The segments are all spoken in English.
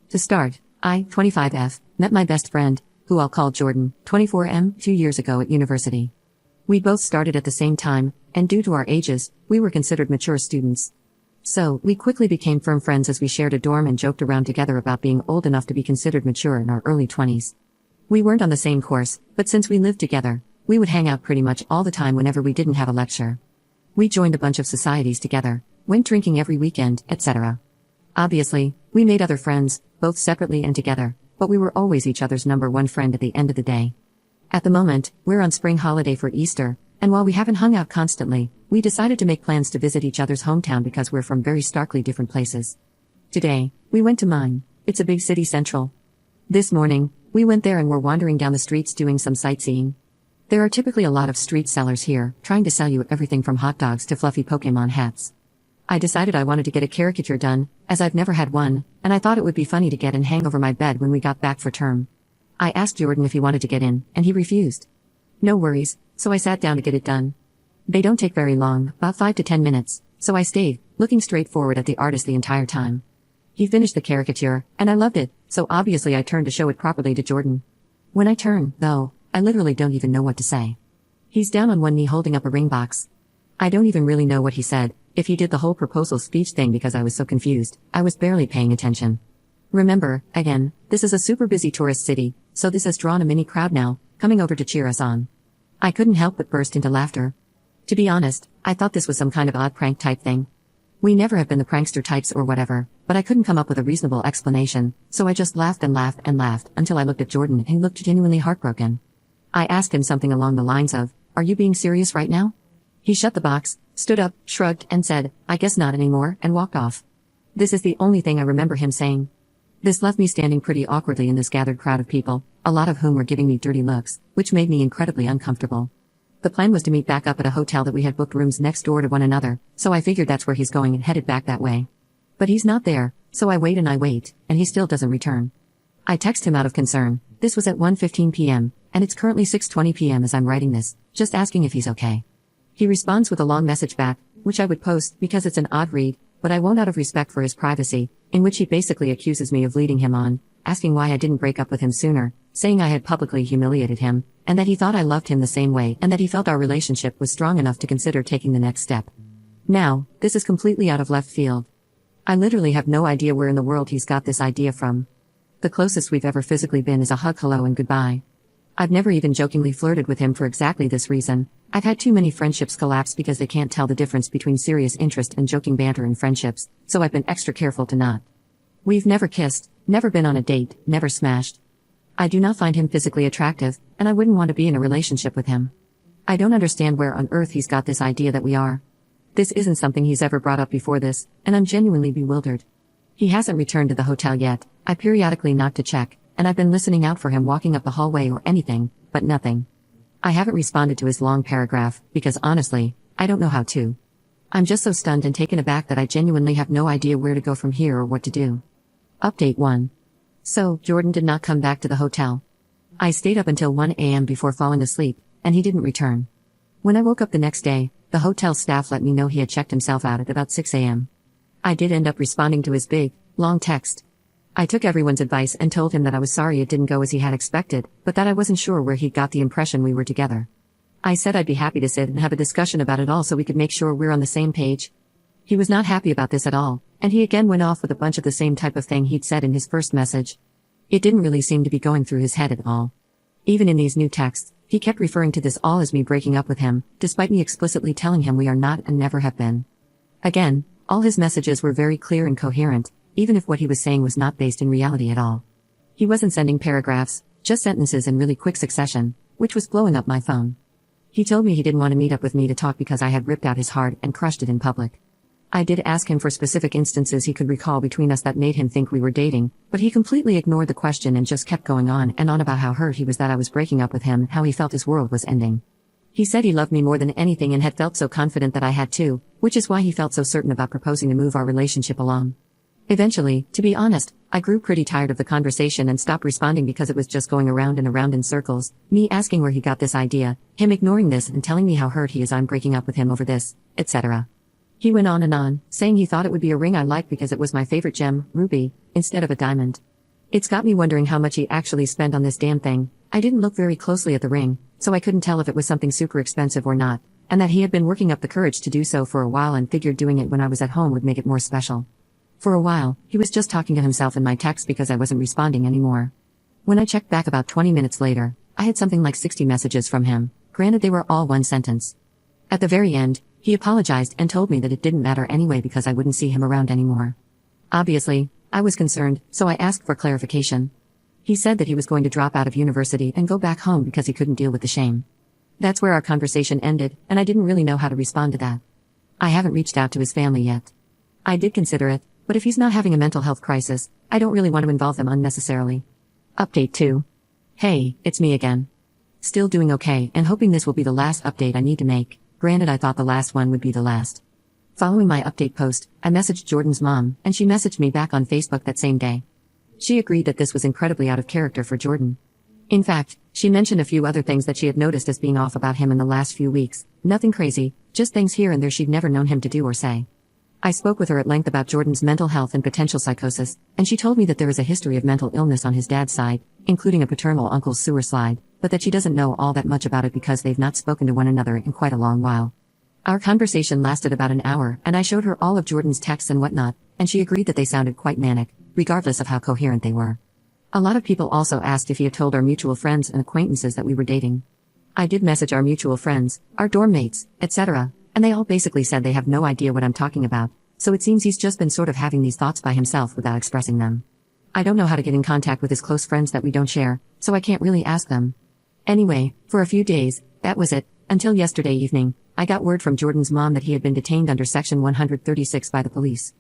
To start, I, 25F, met my best friend, who I'll call Jordan, 24M, 2 years ago at university. We both started at the same time, and due to our ages, we were considered mature students. So, we quickly became firm friends as we shared a dorm and joked around together about being old enough to be considered mature in our early 20s. We weren't on the same course, but since we lived together, we would hang out pretty much all the time whenever we didn't have a lecture. We joined a bunch of societies together, went drinking every weekend, etc. Obviously, we made other friends, both separately and together, but we were always each other's number one friend at the end of the day. At the moment, we're on spring holiday for Easter, and while we haven't hung out constantly, we decided to make plans to visit each other's hometown because we're from very starkly different places. Today, we went to mine. It's a big city central. This morning, we went there and were wandering down the streets doing some sightseeing. There are typically a lot of street sellers here, trying to sell you everything from hot dogs to fluffy Pokemon hats. I decided I wanted to get a caricature done, as I've never had one, and I thought it would be funny to get and hang over my bed when we got back for term. I asked Jordan if he wanted to get in, and he refused. No worries, so I sat down to get it done. They don't take very long, about 5 to 10 minutes, so I stayed, looking straight forward at the artist the entire time. He finished the caricature, and I loved it, so obviously I turned to show it properly to Jordan. When I turn, though, I literally don't even know what to say. He's down on one knee holding up a ring box. I don't even really know what he said, if he did the whole proposal speech thing because I was so confused, I was barely paying attention. Remember, again, this is a super busy tourist city, so this has drawn a mini crowd now, coming over to cheer us on. I couldn't help but burst into laughter. To be honest, I thought this was some kind of odd prank type thing. We never have been the prankster types or whatever, but I couldn't come up with a reasonable explanation, so I just laughed and laughed and laughed until I looked at Jordan and he looked genuinely heartbroken. I asked him something along the lines of, "Are you being serious right now?" He shut the box, stood up, shrugged, and said, "I guess not anymore," and walked off. This is the only thing I remember him saying. This left me standing pretty awkwardly in this gathered crowd of people, a lot of whom were giving me dirty looks, which made me incredibly uncomfortable. The plan was to meet back up at a hotel that we had booked rooms next door to one another, so I figured that's where he's going and headed back that way. But he's not there, so I wait, and he still doesn't return. I text him out of concern. This was at 1:15 p.m., and it's currently 6:20 p.m. as I'm writing this, just asking if he's okay. He responds with a long message back, which I would post because it's an odd read, but I won't out of respect for his privacy, in which he basically accuses me of leading him on, asking why I didn't break up with him sooner, saying I had publicly humiliated him, and that he thought I loved him the same way and that he felt our relationship was strong enough to consider taking the next step. Now, this is completely out of left field. I literally have no idea where in the world he's got this idea from. The closest we've ever physically been is a hug, hello, and goodbye. I've never even jokingly flirted with him for exactly this reason. I've had too many friendships collapse because they can't tell the difference between serious interest and joking banter in friendships, so I've been extra careful to not. We've never kissed, never been on a date, never smashed. I do not find him physically attractive, and I wouldn't want to be in a relationship with him. I don't understand where on earth he's got this idea that we are. This isn't something he's ever brought up before this, and I'm genuinely bewildered. He hasn't returned to the hotel yet. I periodically knock to check, and I've been listening out for him walking up the hallway or anything, but nothing. I haven't responded to his long paragraph, because honestly, I don't know how to. I'm just so stunned and taken aback that I genuinely have no idea where to go from here or what to do. Update 1. So, Jordan did not come back to the hotel. I stayed up until 1 a.m. before falling asleep, and he didn't return. When I woke up the next day, the hotel staff let me know he had checked himself out at about 6 a.m. I did end up responding to his big, long text. I took everyone's advice and told him that I was sorry it didn't go as he had expected, but that I wasn't sure where he'd got the impression we were together. I said I'd be happy to sit and have a discussion about it all so we could make sure we're on the same page. He was not happy about this at all, and he again went off with a bunch of the same type of thing he'd said in his first message. It didn't really seem to be going through his head at all. Even in these new texts, he kept referring to this all as me breaking up with him, despite me explicitly telling him we are not and never have been. Again, all his messages were very clear and coherent, even if what he was saying was not based in reality at all. He wasn't sending paragraphs, just sentences in really quick succession, which was blowing up my phone. He told me he didn't want to meet up with me to talk because I had ripped out his heart and crushed it in public. I did ask him for specific instances he could recall between us that made him think we were dating, but he completely ignored the question and just kept going on and on about how hurt he was that I was breaking up with him and how he felt his world was ending. He said he loved me more than anything and had felt so confident that I had too, which is why he felt so certain about proposing to move our relationship along. Eventually, to be honest, I grew pretty tired of the conversation and stopped responding because it was just going around and around in circles, me asking where he got this idea, him ignoring this and telling me how hurt he is I'm breaking up with him over this, etc. He went on and on, saying he thought it would be a ring I liked because it was my favorite gem, ruby, instead of a diamond. It's got me wondering how much he actually spent on this damn thing. I didn't look very closely at the ring, so I couldn't tell if it was something super expensive or not, and that he had been working up the courage to do so for a while and figured doing it when I was at home would make it more special. For a while, he was just talking to himself in my text because I wasn't responding anymore. When I checked back about 20 minutes later, I had something like 60 messages from him, granted they were all one sentence. At the very end, he apologized and told me that it didn't matter anyway because I wouldn't see him around anymore. Obviously, I was concerned, so I asked for clarification. He said that he was going to drop out of university and go back home because he couldn't deal with the shame. That's where our conversation ended, and I didn't really know how to respond to that. I haven't reached out to his family yet. I did consider it, but if he's not having a mental health crisis, I don't really want to involve them unnecessarily. Update 2. Hey, it's me again. Still doing okay and hoping this will be the last update I need to make, granted I thought the last one would be the last. Following my update post, I messaged Jordan's mom, and she messaged me back on Facebook that same day. She agreed that this was incredibly out of character for Jordan. In fact, she mentioned a few other things that she had noticed as being off about him in the last few weeks, nothing crazy, just things here and there she'd never known him to do or say. I spoke with her at length about Jordan's mental health and potential psychosis, and she told me that there is a history of mental illness on his dad's side, including a paternal uncle's sewer slide, but that she doesn't know all that much about it because they've not spoken to one another in quite a long while. Our conversation lasted about an hour, and I showed her all of Jordan's texts and whatnot, and she agreed that they sounded quite manic, regardless of how coherent they were. A lot of people also asked if he had told our mutual friends and acquaintances that we were dating. I did message our mutual friends, our dorm mates, etc., and they all basically said they have no idea what I'm talking about, so it seems he's just been sort of having these thoughts by himself without expressing them. I don't know how to get in contact with his close friends that we don't share, so I can't really ask them. Anyway, for a few days, that was it, until yesterday evening, I got word from Jordan's mom that he had been detained under Section 136 by the police.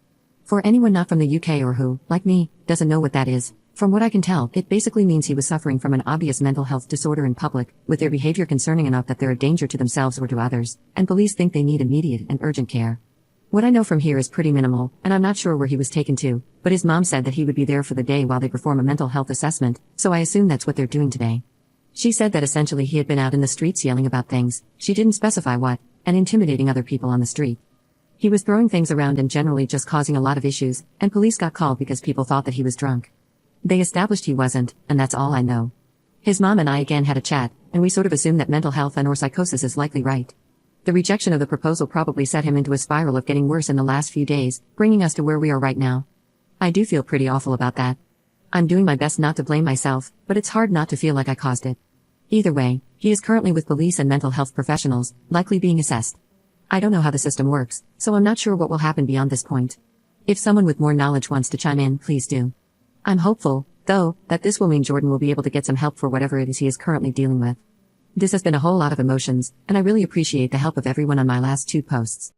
For anyone not from the UK or who, like me, doesn't know what that is, from what I can tell, it basically means he was suffering from an obvious mental health disorder in public, with their behavior concerning enough that they're a danger to themselves or to others, and police think they need immediate and urgent care. What I know from here is pretty minimal, and I'm not sure where he was taken to, but his mom said that he would be there for the day while they perform a mental health assessment, so I assume that's what they're doing today. She said that essentially he had been out in the streets yelling about things, she didn't specify what, and intimidating other people on the street. He was throwing things around and generally just causing a lot of issues, and police got called because people thought that he was drunk. They established he wasn't, and that's all I know. His mom and I again had a chat, and we sort of assumed that mental health and/or psychosis is likely right. The rejection of the proposal probably set him into a spiral of getting worse in the last few days, bringing us to where we are right now. I do feel pretty awful about that. I'm doing my best not to blame myself, but it's hard not to feel like I caused it. Either way, he is currently with police and mental health professionals, likely being assessed. I don't know how the system works, so I'm not sure what will happen beyond this point. If someone with more knowledge wants to chime in, please do. I'm hopeful, though, that this will mean Jordan will be able to get some help for whatever it is he is currently dealing with. This has been a whole lot of emotions, and I really appreciate the help of everyone on my last 2 posts.